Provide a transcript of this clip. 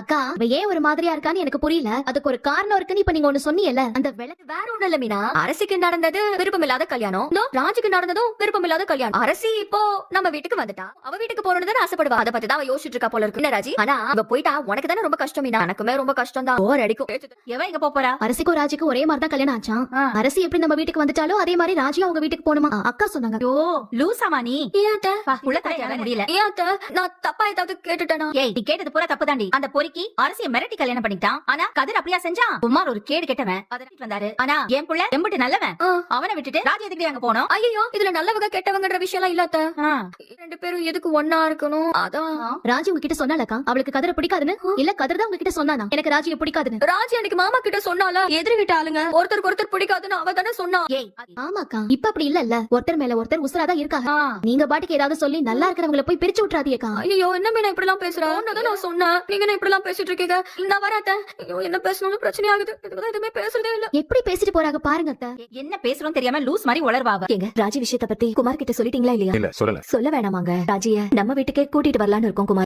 அக்கா இவ ஏன் ஒரு மாதிரியா இருக்கான்னு எனக்கு புரியல. அதுக்கு ஒரு காரணம் இருக்குன்னு இப்ப நீங்க ஒண்ணு சொன்னீங்கல்ல. அந்த விளக்கு வேற ஒண்ணு இல்ல மீனா. அரசிக்கு நடந்தது விருப்பமில்லாத கல்யாணம், ராஜுக்கு நடந்ததும் விருப்பமில்லாத கல்யாணம். அரசி இப்போ நம்ம வீட்டுக்கு வந்துட்டா, அவ வீட்டுக்கு போறதுன்னு ஆசைப்படுவா. அதை பத்தி தான் அவ யோசிச்சுட்டு இருக்கா போல இருக்கு. என்ன ராஜி? ஆனா அவ போயிட்டா உனக்கு தானே ரொம்ப கஷ்டம் மீனா. எனக்குமே ரொம்ப கஷ்டம் தான். போர் அடிக்கும். எவன் எங்க போறா? அரசிக்கும் ராஜுக்கும் ஒரே மாதிரி தான் கல்யாணம் ஆச்சாம். அரசி எப்படி நம்ம வீட்டுக்கு வந்துட்டாலோ அதே மாதிரி ராஜியும் அவங்க வீட்டுக்கு போணுமா. அக்கா சொன்னாங்க. ஓ லூசாமா நீ? உள்ள தலையால முடியல. நான் தப்பா ஏதாவது கேட்டுட்டேனா? ஏய், நீ கேட்டது பூரா தப்பு தாண்டி. அந்த பொறுக்கி அரசிய மிரட்டி கல்யாணம் பண்ணிட்டான். ஆனா கதிர் அப்படியா செஞ்சான்? குமார் ஒரு கேடு கெட்டவன், அதட்டி வந்தாரு. ஆனா என் புள்ள எம்பிட்டு நல்லவன். அவனை விட்டுட்டு ராஜி எதுக்கு அங்க போனோம்? ஐயோ, இதுல நல்லவங்க கெட்டவங்கன்ற விஷயம் எல்லாம் இல்லாத. ரெண்டு பேரும் எதுக்கு ஒன்னா இருக்கணும்? அதான் ராஜி உங்ககிட்ட சொன்னாலக்கா அவளுக்கு கதிரை பிடிக்காதுன்னு. இல்ல கதிர் தான் உங்ககிட்ட சொன்னானா எனக்கு ராஜியை பிடிக்காதுன்னு? ராஜி அன்னைக்கு மாமா கிட்ட சொன்னால, எதிர் வீட்டு ஆளுங்க ஒருத்தருக்கு ஒருத்தர் பிடிக்காதுன்னு அவ தானே சொன்னா. ஏய் ஆமாக்கா, இப்ப அப்படி இல்ல. ஒருத்தர் மேல ஒருத்தர் உசுராதான் இருக்காங்க. நீங்க பாட்டுக்கு ஏதாவது சொல்லி நல்லா இருக்கிறவங்கள போய் பிரிச்சு விட்டுறாதீங்கக்கா. ஐயோ, என்ன மீனா இப்படி எல்லாம் பேசுற? நான் சொன்னேன், நீங்க என்ன இப்படி எல்லாம் பேசிட்டு இருக்கீங்க? நான் வராத. ஐயோ, என்ன பேசணும்னு பிரச்சனை ஆகுது. இதுதான் எதுவுமே பேசுறதே இல்ல. எப்படி பேசிட்டு போறாங்க பாருங்க அத்தை. என்ன பேசுறோம் தெரியாம லூஸ் மாதிரி உளர்வாவ. எங்க ராஜி விஷயத்தை பத்தி குமார் கிட்ட சொல்லிட்டீங்களா இல்லையா? இல்ல சொல்லல. சொல்ல வேணாமாங்க. ராஜிய நம்ம வீட்டுக்கே கூட்டிட்டு வரலான்னு இருக்கோம் குமார்.